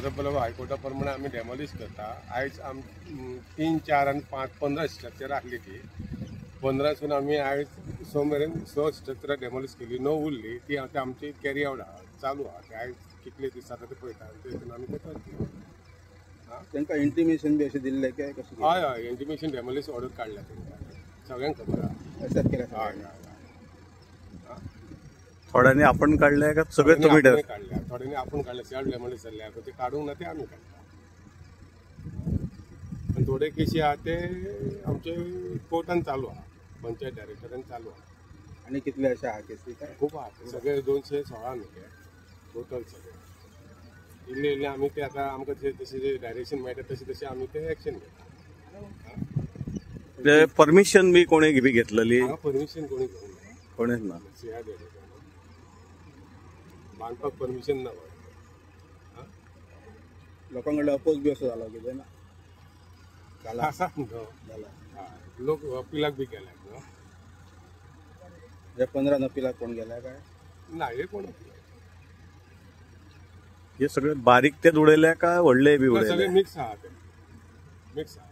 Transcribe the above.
जाता बरोबर हायकोर्टा प्रमाणे आम्ही डेमॉलिश करता. आयज 3, 4 आणि 5, 15 स्ट्रक्चर आसली ती 15सून आम्ही आयज सोमेरेन 6 स्ट्रक्चर डेमॉलिश केली. 9 उरली ती आता आमची कॅरी आउट आहा, चालू आहा. ते आयज कितले दीस जाता ते पळयता तेतून आमी ते करतली. तांकां इंटिमेशन बी अशें दिल्लें काय कशें? हय हय, इंटिमेशन डेमॉलिश ऑर्डर काडल्या तेंकां, सगळ्यांक खबर आहा. एक्सेप्ट केल्या हय सगळ्यांनी. हय. थोड्यांनी आपण काढले का सगळे तुम्ही काढल्या, थोड्यांनी आपण काढल्या. सेल्फ डेमॉलिश जाल्ले ते काडूंक ना ते आमी काडटा. पण थोडे केसी आहा ते आमचे कोर्टान चालू आहा, पंचायत डायरेक्टरान चालू आहा. आणि कितले अशे आहा केसी काय? खूप आहा, सगळे 216 न्ही ते टोटल सगळे. इल्ले इल्ले आमी ते आतां आमकां जशें डायरेक्शन मेळटा तशें आमी ते एक्शन घेता. परमिशन बी कोणी बी घेतलेली? हांगा परमिशन कोणी घेवंक ना, कोणीच ना. बांदपाक परमिशन ना. लोकां कडल्यान अपोज बी असो जालो कितें ना? जाला आसा न्हू, लोक अपिलाक बी केल्यात न्हू. हे 15 अपिलाक कोण गेल्या काय? ना, हे कोण हे सगळे बारीक ते उडयल्या का व्हडले बी उडयले? सगळे मिक्स आहा ते, मिक्स आहा.